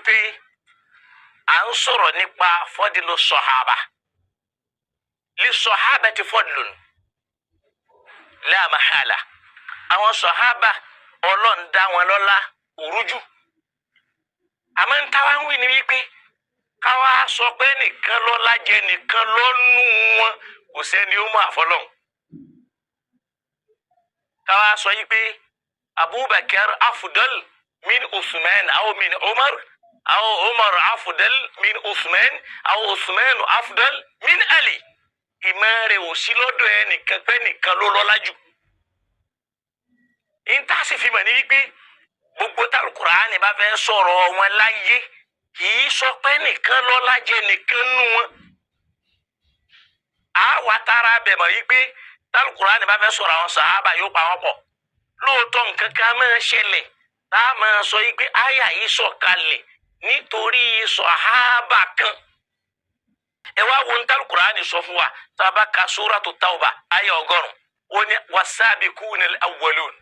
wípé à ń sọ̀rọ̀ nípa fọ́dìlù sọ̀hábà lè sọ̀hábà ti fọ́dìlù la mahala àwọn sọ̀hábà Ọlọ́run dá wọn lọ́lá òrújú àmọ́ ń táwa ń wí ni wípé káwa sọ pé nìkan lọ́lá jẹ nìkan lọ́nù wọn kò sẹ́ni ó mọ̀ àfọlọ́hun káwa sọ yìí pé Abubakar afdal min Usman aw min Umar aw Umar afdal min Usman aw Usman afdal min Ali ìmọ̀ràn ò sí lọ́dọ̀ ẹnìkan pé nìkan ló lọ́lá jù ìntàsí fi mọ̀ ní wípé gbogbo tálùkùránì bá fẹ́ sọ̀rọ̀ wọn láyé kì í sọ pé nìkan lọ́lá jẹ nìkan nù wọn àwa tara bẹ̀ mọ̀ wípé tálùkùránì bá fẹ́ sọ̀rọ̀ àwọn sàhábà yóò pa wọ́n pọ̀ lóòótọ́ nǹkan kan máa ṣẹlẹ̀ tá a máa sọ yìí pé àyà yìí sọ̀kalẹ̀ nítorí sàhábà kan ẹ wá wo tálùkùránì sọ fún wa tá a bá ka Suratu Tawba àyà 100 wọ́n ní was-sabiquna al-awwalun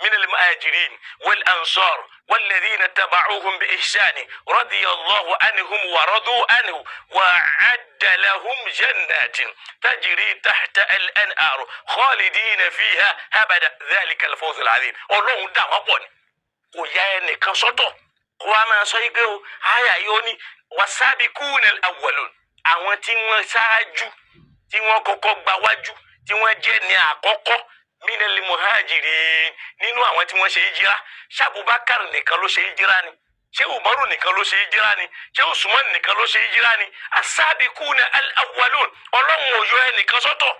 من المهاجرين والأنصار والذين تبعوهم بإحسان رضي الله عنهم ورضوا عنه وأعد لهم جنات تجري تحت الأنهار خالدين فيها أبدا ذلك الفوز العظيم Ọlọ́run dá wọn pọ̀ ni kò yá ẹnìkan sọ́tọ̀ kó wá máa sọ yìí o àyà yìí ó ní was-sabiquna al-awwalun àwọn tí wọ́n ṣáájú tí wọ́n kọ́kọ́ gba wájú tí wọ́n jẹ́ ní àkọ́kọ́ minal muhajirin nínú àwọn tí wọ́n ṣe hijira ṣé Abubakar nìkan ló ṣe hijira ni ṣé Umaru nìkan ló ṣe hijira ni ṣé Usman nìkan ló ṣe hijira ni as-sabiquna al-awwalun Ọlọ́run ò yọ ẹnìkan sọ́tọ̀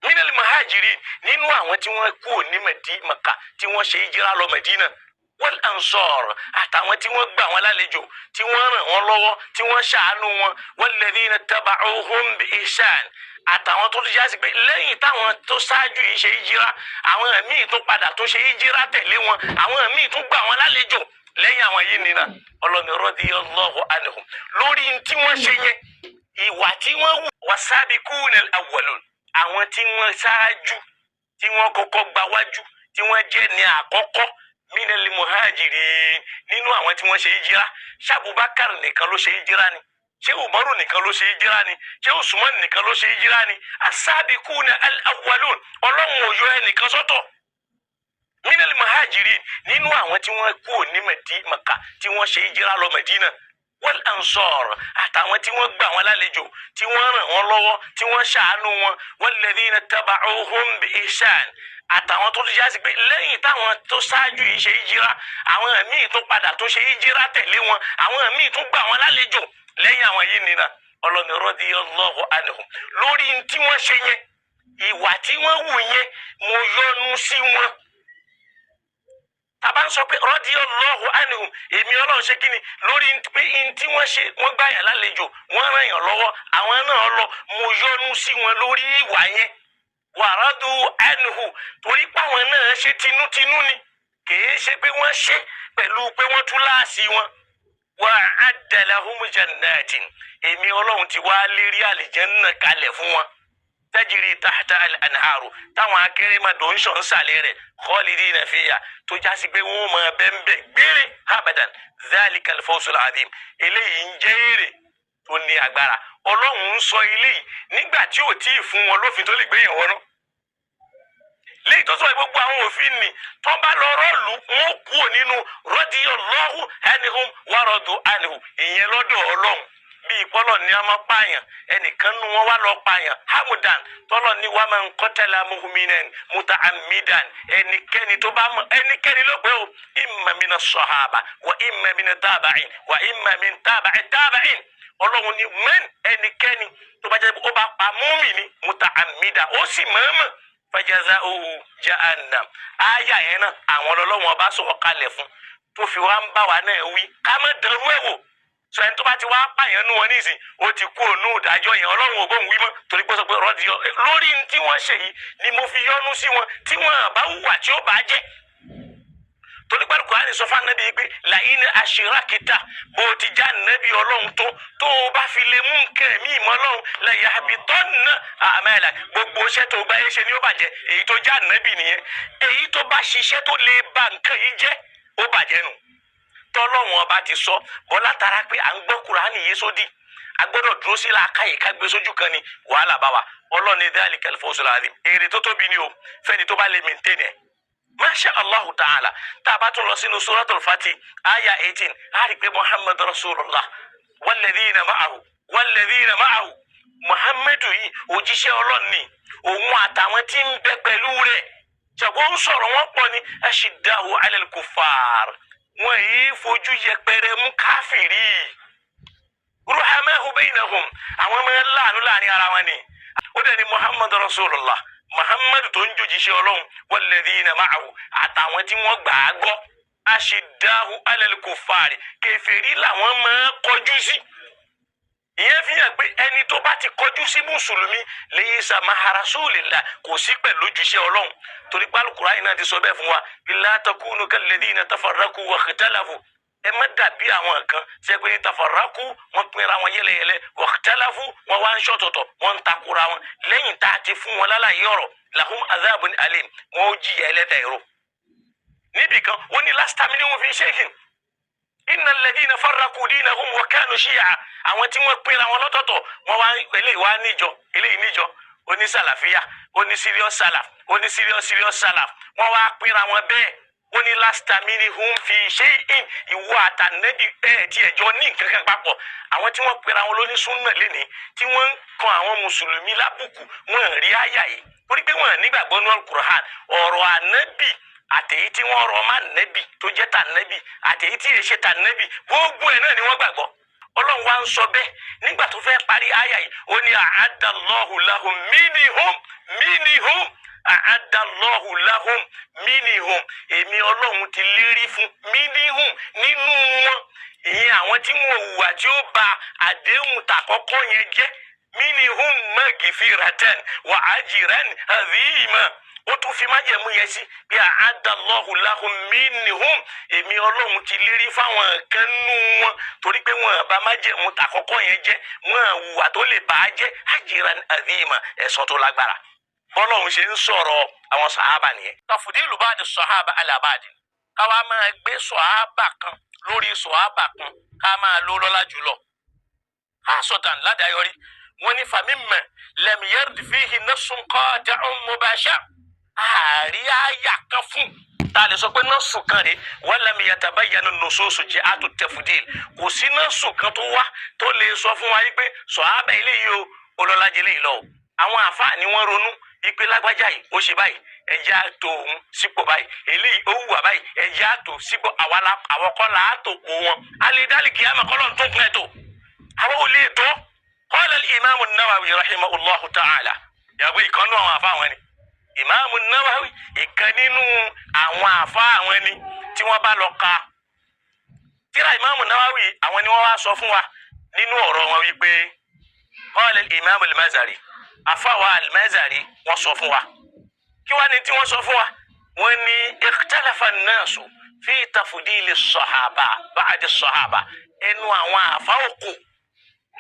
minal muhajirin nínú àwọn tí wọ́n kú ní Mẹ́kà tí wọ́n ṣe hijira lọ Mẹ́dínà wal ansar àtàwọn tí wọ́n gbà wọn lálejò tí wọ́n ràn wọ́n lọ́wọ́ tí wọ́n ṣàánú wọn walladhina taba'uhum bi ihsan àtàwọn tó ti jásí pé lẹ́yìn táwọn tó ṣáájú yìí ṣe hijira àwọn míì tó padà tó ṣe hijira tẹ̀lé wọn àwọn míì tó gbà wọn lálejò lẹ́yìn àwọn yìí nínà Ọlọ́run radiyallahu anhum lórí tí wọ́n ṣe yẹn ìwà tí wọ́n wù was-sabiquna al-awwalun àwọn tí wọ́n ṣáájú tí wọ́n kọ́kọ́ gba wájú tí wọ́n jẹ́ ní àkọ́kọ́ minal muhajirin nínú àwọn tí wọ́n ṣe hijira ṣé Abubakar nìkan ló ṣe hijira ni ṣé Umaru nìkan ló ṣe hijira ni ṣé Usman nìkan ló ṣe hijira ni as-sabiquna al-awwalun Ọlọ́run ò yọ ẹnìkan sọ́tọ̀ minal muhajirin nínú àwọn tí wọ́n kú ní Mẹ́kà tí wọ́n ṣe hijira lọ Mẹ́dínà wal ansar àtàwọn tí wọ́n gbà wọn lálejò tí wọ́n ràn wọ́n lọ́wọ́ tí wọ́n ṣàánú wọn walladhina taba'uhum bi ihsan àtàwọn tó ti jásí pé lẹ́yìn táwọn tó ṣáájú yìí ṣe hijira àwọn míì tó padà tó ṣe hijira tẹ̀lé wọn àwọn míì tó gbà wọn lálejò lẹ́yìn àwọn yìí nínà Ọlọ́run radiyallahu anhum lórí tí wọ́n ṣe yẹn ìwà tí wọ́n wù yẹn mo yọ́nú sí wọn tàbá ń sọ pé radiyallahu anhum èmi Ọlọ́run ṣe kíni lórí pé tí wọ́n ṣe wọ́n gbà yàn lálejò wọ́n ràn yàn lọ́wọ́ àwọn náà lọ mo yọ́nú sí wọn lórí ìwà yẹn waradu anhu torí páwọn náà ṣe tinútinú ni kìí ṣe pé wọ́n ṣe pẹ̀lú pé wọ́n tún láàsì wọn wa'adda lahum jannatin èmi Ọlọ́run ti wá lérí àlìjẹ́nnà kalẹ̀ fún wọn tajiri tahta al-anharu táwọn akérèmọdò ń ṣàn sàlẹ̀ rẹ̀ khalidina fiha tó jásí pé wọ́n máa bẹ́ńbẹ́ gbére abadan dhalika al-fawzul azim eléyìí ń jẹ́ èrè tó ní agbára Ọlọ́run ń sọ eléyìí nígbà tí ò tí ì fún wọn lófin tó lè gbé yẹn wọnú léyìí tó sọ gbogbo àwọn òfin ni tó bá lọ rọ́ọ̀lù wọn kú nínú radiyallahu anhum wa radu anhu ìyẹn lọ́dọ̀ Ọlọ́run bí ìpọ́lọ̀ ní a máa pààyàn ẹnìkan nu wọn wá lọ pààyàn hamudan tọ́lọ̀ ní wa man qatala mu'minan muta'ammidan ẹnikẹ́ni tó bá mọ ẹnikẹ́ni ló pé o imma mina sahaba wa imma mina tabi'in wa imma min tabi'i tabi'in Ọlọ́run ní mẹ́n ẹnikẹ́ni tó bá jẹ́ ó bá pa mùmínì muta'ammidan ó sì mọ̀ọ́mọ̀ fajaza'uhu jahannam àyà yẹn náà àwọn Ọlọ́run ọba sọ̀rọ̀ kalẹ̀ fún tó fi wá ń bá wa náà wí ká má dẹrú ẹ̀ wò sọ ẹni tó bá ti wá pààyàn nù wọn nísìn ó ti kú ònú ìdájọ́ yẹn Ọlọ́run ò bóun wí mọ́ torí pé sọ pé rọ́dìyọ lórí tí wọ́n ṣe yìí ni mo fi yọ́nú sí wọn tí wọ́n bá hùwà tí ó bá jẹ́ torí pé Kùránì sọ fún Ànábì pé la'in ashrakta bó ti já Ànábì Ọlọ́run tó o bá fi lè mú nǹkan mí mọ́ Ọlọ́run la yahbitanna a'malak gbogbo iṣẹ́ tó bá yẹ ṣe ni ó bàjẹ́ èyí tó já Ànábì nìyẹn èyí tó bá ṣiṣẹ́ tó lè ba nǹkan yìí jẹ́ ó bàjẹ́ nù tọ́lọ́wọ́n ọba ti sọ bọ́lá tara pé à ń gbọ́ Kùránì yé sódì agbọ́dọ̀ dúró sí làákàyè ká gbé sójú kan ni wàhálà bá wa ọlọ́ni dhalikal fawzul azim èrè tó tóbi ni o fẹ́ni tó bá lè maintain ẹ̀. masha allahu ta'ala tá a bá tún lọ sínú suratul Fatih aya 18 a rí pé muhammad rasulullah walladhina ma'ahu muhammadu yìí òjíṣẹ́ ọlọ́ni òun àtàwọn tí ń bẹ pẹ̀lú rẹ̀ ṣàgbọ́n ń sọ̀rọ̀ wọn pọ̀ ní ashiddahu alal kuffar wọn yìí fojú yẹpẹrẹ mú káfìrí ruhamahu bainahum àwọn ọmọ láàánú láàrin ara wọn ni ó dẹ̀ ní muhammad rasulullah muhammad tó ń jojíṣẹ́ ọlọ́run walladhina ma'ahu àtàwọn tí wọ́n gbà á gbọ́ ashiddahu alal kuffari kèfèrí làwọn máa kọjú sí. ìyẹn fi hàn pé ẹni tó bá ti kọjú sí mùsùlùmí laysa ma'a rasulillah kò sí pẹ̀lú ojúṣe ọlọ́run torí pé Al-Qur'ani náà ti sọ bẹ́ẹ̀ fún wa la takunu kalladhina tafarraqu wa ikhtalafu ẹ má dàbí àwọn kan ṣe pé tafarraqu wọn pinra wọn yẹlẹyẹlẹ wa ikhtalafu wọn wá ń ṣọ̀tọ̀tọ̀ wọn ń takora wọn lẹ́yìn tá a ti fún wọn lálàyé ọ̀rọ̀ lahum adhabun alim wọn ó jìyà ẹlẹ́ta ẹ̀rọ. níbì kan ó ní lasta minhum fi shay'in innal ladhina farraqu dinahum wa kanu shi'a àwọn tí wọ́n pinra wọn lọ́tọ̀ọ̀tọ̀ wọn wá eléyìí wá níjọ eléyìí níjọ oní sàlàfíà oní serious salaf oní serious salaf wọn wá pinra wọn bẹ́ẹ̀ ó ní lasta minhum fi shay'in ìwọ àtànẹ́bí tí ẹjọ́ ní nǹkan kan papọ̀ àwọn tí wọ́n pera wọn lóní súnà lénìí tí wọ́n ń kan àwọn mùsùlùmí lábùkù wọn rí àyà yìí torí pé wọn nígbàgbọ́ ní Al-Qur'an ọ̀rọ̀ ànẹ́bì àtẹ̀yí tí wọ́n rọ ọmọ ànẹ́bì tó jẹ́ tànẹ́bì àtẹ̀yí tí èṣe tànẹ́bì gbogbo ẹ̀ náà ni wọ́n gbàgbọ́. Ọlọ́run wa ń sọ bẹ́ẹ̀ nígbà tó fẹ́ parí àyà yìí ó ní a'addallahu lahum minhum a'addallahu lahum minhum èmi Ọlọ́run ti lérí fún minhum nínú wọn ìyẹn àwọn tí wọn hùwà tí ó ba àdéhùn tàkọ́kọ́ yẹn jẹ́ minhum maghfiratan wa ajran azima ó tún fi májẹ̀mú yẹn sí bí a'addallahu lahum minhum èmi Ọlọ́run ti lérí fáwọn kan nú wọn torí pé wọn bá májẹ̀mú tàkọ́kọ́ yẹn jẹ́ wọn hùwà tó lè bá a jẹ́ ajran azima ẹ̀san tó lágbára. Bọ́lọ́run ṣe ń sọ̀rọ̀ àwọn sàhábà nìyẹn. Tafdilu ba'di sàhábà ala ba'di káwa máa gbé sàhábà kan lórí sàhábà kan ká máa lò lọ́lá jùlọ. Àsọdàn ládàáyọrí wọn ní famimma lam yard fihi nassun qati'un mubashir àárí àyà kan fún ta lè sọ pé nọ́ọ̀sù kan rè walam yatabayyanu nususu ji'atu tafdil kò sí nọ́ọ̀sù kan tó wá tó lè sọ fún wa yìí pé sàhábà eléyìí o olọ́lájẹ eléyìí lọ. Àwọn àfáà ni wọ́n ronú ipe lágbájá yìí ó ṣe báyìí ẹjẹ àtò òun sípò báyìí eléyìí ó wùwà báyìí ẹjẹ àtò sípò àwọn kọ́ là á tò kó wọn alẹ́ dálì kìí àmọ́ kọ́lọ́ tó kún ẹ̀ tó àwọn ò lè tó. Qala al-Imam an-Nawawi rahimahullahu ta'ala yàgbé ìkan nínú àwọn àfáà wọn ni Imam an-Nawawi ìkan nínú àwọn àfáà wọn ni tí wọ́n bá lọ ka tírà Imam an-Nawawi àwọn ni wọ́n wá sọ fún wa nínú ọ̀rọ̀ wọn wípé qala al-Imam al-Mazari àfáwà al-Mazari wọ́n sọ fún wa kí wá ní tí wọ́n sọ fún wa wọ́n ní ikhtalafa an-nasu fi tafdili as-sahaba ba'da as-sahaba ẹnu àwọn àfáwòkù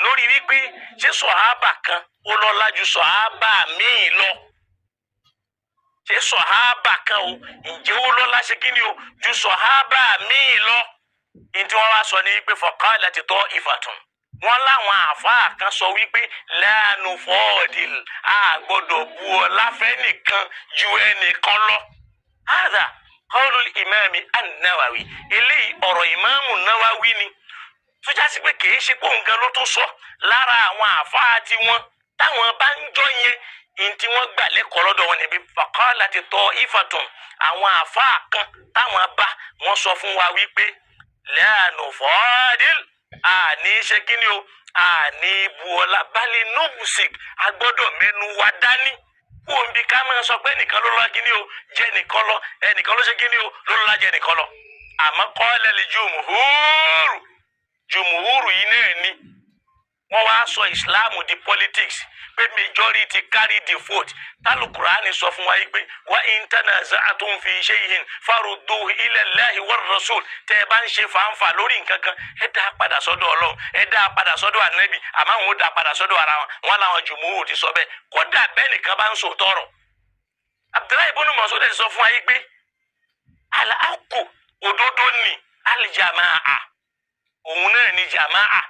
lórí wípé ṣé sọ̀hábà kan ó lọ́lá ju sọ̀hábà míì lọ ṣé sọ̀hábà kan o ǹjẹ́ ó lọ́lá ṣe kí ni o ju sọ̀hábà míì lọ ní tí wọ́n wá sọ ní wípé faqalat ta'ifatun wọ́n láwọn àfáà kan sọ wípé la nufadil a gbọ́dọ̀ bu ọlá fẹ́nìkan ju ẹnìkan lọ. hadha qawlul imami an-Nawawi eléyìí ọ̀rọ̀ ìmáàmù Nawawi ni tó já sí pé kì í ṣe pé òun gan ló tó sọ lára àwọn àfáà tí wọn táwọn bá ń jọ yẹn ní tí wọ́n gbà lẹ́kọ̀ọ́ lọ́dọ̀ wọn níbi faqalat ta'ifatun àwọn àfáà kan táwọn bá wọn sọ fún wa wípé la nufadil àní ṣe kí ni o àní buọlá balẹ̀ nobusik agbọ́dọ̀ mẹ́nu wa dání kó o ń bi ká máa sọ pé ẹnìkan ló lọ́la kí ni o jẹ́ ẹnìkan lọ ẹnìkan ló ṣe kí ni o ló lọ́la jẹ́ ẹnìkan lọ. àmọ́ qala li jùmùhúrù yìí náà ni wọ́n wá sọ ìsìláàmù di politics pé majority carry the vote tálùkùránì sọ fún wa yìí pé wa in tanaza'tum fi shay'in farudduhu ila Allahi war rasul tẹ́ ẹ bá ń ṣe fàǹfà lórí nǹkan kan ẹ dá padà sọ́dọ̀ Ọlọ́run ẹ dá padà sọ́dọ̀ ànábì àmọ́ àwọn ò dá padà sọ́dọ̀ ara wọn làwọn jùmùhúrù ti sọ bẹ́ẹ̀ kódà bẹ́ẹ̀ nìkan bá ń sọ tọrọ. Abdullahi ibn Mas'ud sọ fún wa yìí pé àlàákù òdodo ni aljamaa òun náà ni jamaa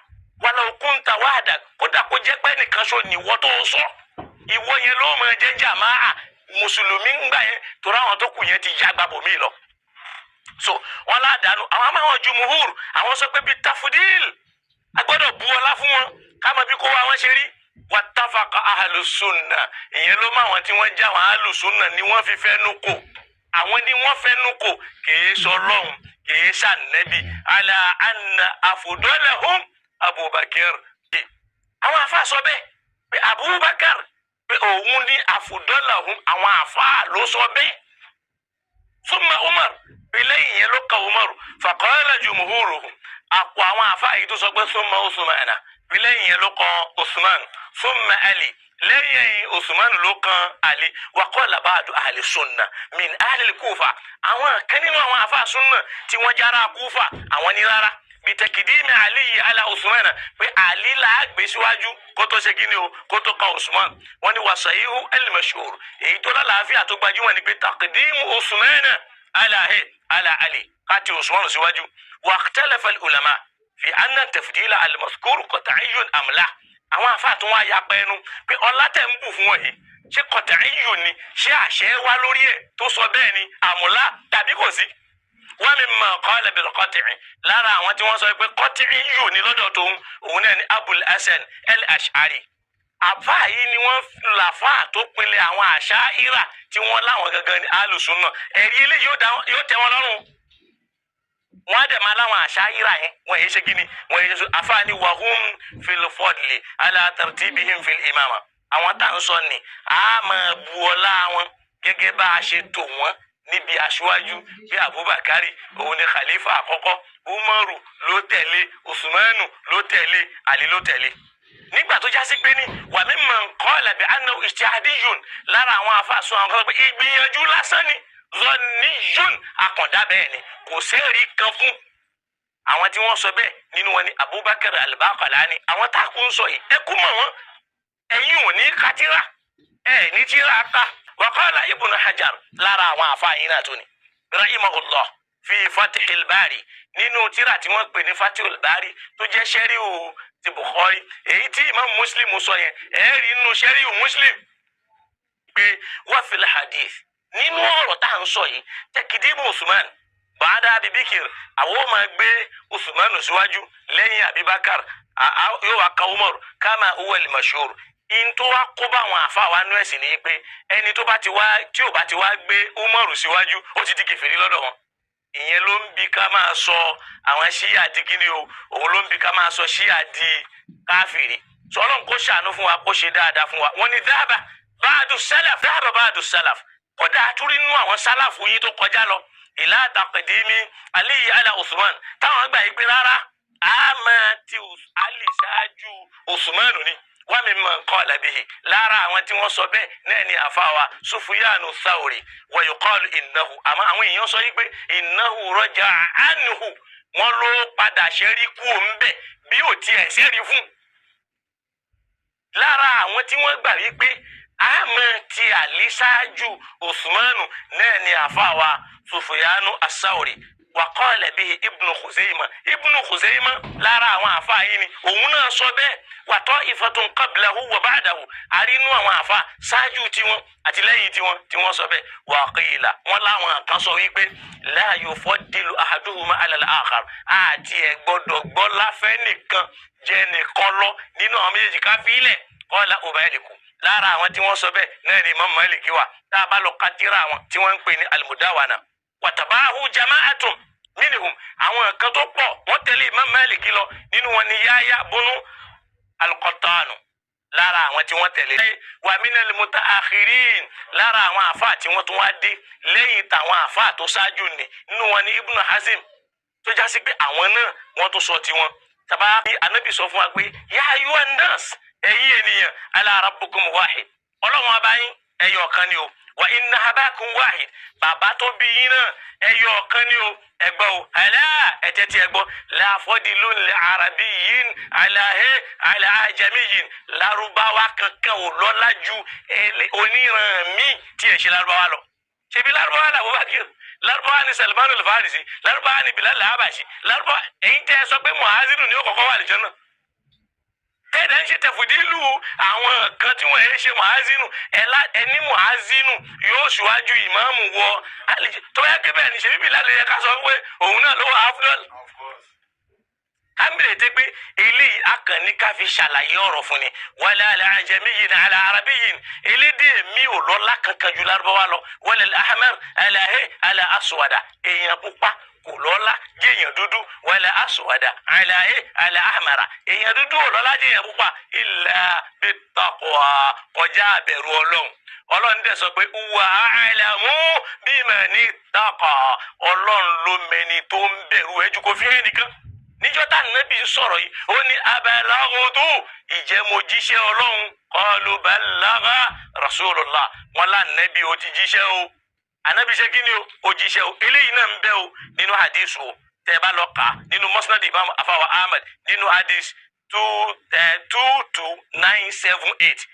walau kunta wahda kódà kó jẹ́ pé nìkan ṣo ni ìwọ tó sọ ìwọ yẹn ló máa jẹ́ jamaa mùsùlùmí ń gbà yẹn torí àwọn tó kù yẹn ti já gbàbọ̀ mí lọ. So wọn ládàánú àwọn amáwọn jumuhur àwọn sọ pé bíi tafudil agbọ́dọ̀ bu ọlá fún wọn káàmọ́ bí kó wa wọn ṣe rí wattafaqa ahlusunna ìyẹn ló máa wọn tí wọ́n já wọn ahlusunna ni wọ́n fi fẹ́ nú kò àwọn ni wọ́n fẹ́ nú kò kìí sọ lọ́hùn kìí sànẹ́bí ala anna afdalahum Abubakar àwọn afa sọ bẹ́ẹ̀ pé Abubakar pé òun ní afdalahum àwọn afa ló sọ bẹ́ẹ̀ summa Umar lẹ́yìn yẹn ló ka Umaru faqala jumuhuruhum àpò àwọn afa yìí tó sọ pé summa Usmana lẹ́yìn yẹn ló kan Usman summa Ali lẹ́yìn Usman ló kan Ali wa qala ba'du ahli sunna min ahli Kufa àwọn kan nínú àwọn afa sunna tí wọ́n jára Kufa àwọn ní rárá bitakidimi Ali ala Usman pé Ali la gbé síwájú kó tó ṣe kíni o kó tó kan Usman wọ́n ní wasayihu al-mashhur èyí tó lálàáfíà tó gbajúmọ̀ ni pé takidimu Usman ala Ali kati Usman síwájú wa ikhtalafa al-ulama fi anna tafdila al-mazkur qat'iyyun am la àwọn afa tó wá ya pẹnu pé ọlá tẹ̀ ń bù fún wọn yìí ṣé qat'iyyun ni ṣé àṣẹ wá lórí ẹ̀ tó sọ bẹ́ẹ̀ ni àmúlá tàbí kò sí wa mimma qala bil qat'i lára àwọn tí wọ́n sọ pé qat'iyyun ni lọ́dọ̀ tóun òun náà ni Abul Hasan al-Ash'ari àfáà yìí ni wọ́n làfáà tó pinlẹ̀ àwọn Asha'ira tí wọ́n láwọn gangan ní Ahlus-Sunnah ẹ̀rí ilé yóò tẹ́ wọn lọ́rùn wọ́n á dẹ̀ máa láwọn Asha'ira yẹn wọ́n yẹ ṣe kíni wọ́n yẹ ṣe àfáà ní wahum fil fadli ala tartibihim fil imama àwọn tá à ń sọ ni a máa bu ọlá wọn gẹ́gẹ́ bá a ṣe tò wọ́n níbi aṣíwájú bí Abubakari òun ni khalifa àkọ́kọ́ Umaru ló tẹ̀lé Usmanu ló tẹ̀lé Ali ló tẹ̀lé nígbà tó jásí pé ní wà mí mọ̀ nǹkan ẹ̀lẹ́bẹ̀ àná ijtihadiyun lára àwọn afáàsùn àwọn kan pé ìgbìyànjú lásán ni zanniyun àkàndá bẹ́ẹ̀ ni kò sẹ́ẹ̀rí kan fún àwọn tí wọ́n sọ bẹ́ẹ̀ nínú wọn ni Abubakar al-Baqalani àwọn tá a kún sọ yìí ẹ kú mọ̀ wọ́n ẹ̀yin ò ní kátírà ẹ̀ ní tíra ká wa qala Ibn Hajar lára àwọn afáàyín náà tó ni rahimahullah fi Fathil Bari nínú tíra tí wọ́n pè ní Fathil Bari tó jẹ́ sẹ́ríù ti Bukhari èyí tí Imam Muslim sọ yẹn ẹ̀ẹ́rì nínú sẹ́ríù Muslim pé wa fil hadith nínú ọ̀rọ̀ tá à ń sọ yìí tẹkidimu Usman bàdà Abibakar àwọn máa gbé Usman síwájú lẹ́yìn Abibakar yóò wá ka Umar kama huwa al-mashhur in tó wá kó bá àwọn àfa wa nú ẹ̀sìn ní pé ẹni tó bá ti wá tí ò bá ti wá gbé Umar síwájú ó ti di kèfèrí lọ́dọ̀ wọn ìyẹn ló ń bi ká máa sọ àwọn ṣíyà di kíni o òun ló ń bi ká máa sọ ṣíyà di káfìrí sọlọ́n kó ṣàánú fún wa kó ṣe dáadáa fún wa wọn ni dáàbà báàdù sálàf kódà àtúrí nínú àwọn sálàfù yìí tó kọjá lọ ìlà taqdimi Ali ala Usman táwọn gbà yìí pé rárá a máa ti Ali ṣáájú Usman ni wọ́n mi mọ̀ nǹkan ọ̀làbíyì lára àwọn tí wọ́n sọ bẹ́ẹ̀ náà ni àfàwà Sufyanu Thawri wa yuqalu innahu àmọ́ àwọn èèyàn sọ yìí pé innahu raja'a anhu wọ́n ló padà ṣẹ́rí kú òun bẹ̀ bí ò tiẹ̀ ṣẹ́rí fún. lára àwọn tí wọ́n gbà wípé a máa ti Ali ṣáájú Usmanu náà ni àfàwà Sufyanu Thawri وقال به ابن خزيمة لا را وعفا يني ومنا صبه وطائفة قبله وبعده أرينوا وعفا ساجو تيوان أتلاقي تيوان صبه وقيل ولا وكسويك لا يفضل أحدهما على الآخر أتي gbọ́dọ̀ fẹ́nìkan jẹ́ nìkan lọ nínú àwọn méjèèjì ká fílẹ̀ قال أبالك lára àwọn tí wọ́n sọ bẹ́ẹ̀ náà ni Imam Malik wà tá a bá lọ ka tírà àwọn tí wọ́n ń pè ní al-Mudawana watabahu jama'atun minhum àwọn kan tó pọ̀ wọ́n tẹ̀lé Imam Malik lọ nínú wọn ni Yahya bunu al-Qattan lára àwọn tí wọ́n tẹ̀lé wa minal mutaakhirin lára àwọn àfáà tí wọ́n tún wá dé lẹ́yìn tàwọn àfáà tó ṣáájú ni nínú wọn ni Ibn Hazm tó jásí pé àwọn náà wọ́n tó sọ tiwọn tàbá bí Ànábì sọ fún wa pé ya ayyuhan nas ẹ̀yin ènìyàn ala rabbukum wahid Ọlọ́run abayin ẹyọ kan ni o wa inna abakum wahid bàbá tó bí yín náà ẹyọ kan ni o ẹgbọ́ o ala ẹ̀jẹ̀ tí ẹgbọ́ la fadilun li arabiyyin ala ajamiyyin Lárúbáwá kankan ò lọ́lá ju oníran mi tí ẹ̀ ṣe Lárúbáwá lọ ṣebí Lárúbáwá làwọn bá kí lárúbáwá ni Salman al-Farisi, lárúbáwá ni Bilal al-Habashi, lárúbáwá ẹ̀yin tẹ́ ẹ sọ pé muhazinu ni ó kọ́kọ́ wà lìjọ́ náà tẹ́ẹ̀dá ń ṣe tẹ̀fùdílù àwọn kan tí wọ́n ẹ̀ ṣe muhazinu ẹni muhazinu yóò ṣíwájú ìmáàmù wọ tó yẹ kí bẹ́ẹ̀ ni ṣe bíbí lálẹ́ yẹ ká sọ pé òun náà ló wà afdal kámìlẹ̀ tẹ́ pé eléyìí akànní ká fi ṣàlàyé ọ̀rọ̀ fún ni wala ala ajamiyyin ala arabiyyin elédè mi ò lọ́lá kankan ju lárúbáwá lọ wala al-ahmar ala aswada èèyàn pupa kò lọ́lá jẹ́ èèyàn dúdú wala aswada ala ahmara èèyàn dúdú ò lọ́lá jẹ́ èèyàn pupa illa bittaqwa kọjá àbẹ̀rù ọlọ́run ọlọ́run dẹ̀ sọ pé wà a'lamu bimani ittaqa ọlọ́run ló mẹni tó ń bẹ̀rù ẹjú kò fi hẹ́ nìkan níjọ́ tá nàbí sọ̀rọ̀ yìí ó ní abalaghtu ìjẹ́ mo jíṣẹ́ ọlọ́run qalu balagha rasulullah wọn lá nàbí ó ti jíṣẹ́ o ànábì ṣe kí ni o ó jíṣẹ́ o eléyìí náà ń bẹ o nínú hadith o tẹ́ bá lọ kà nínú musnad imam afawa ahmad nínú hadith 22978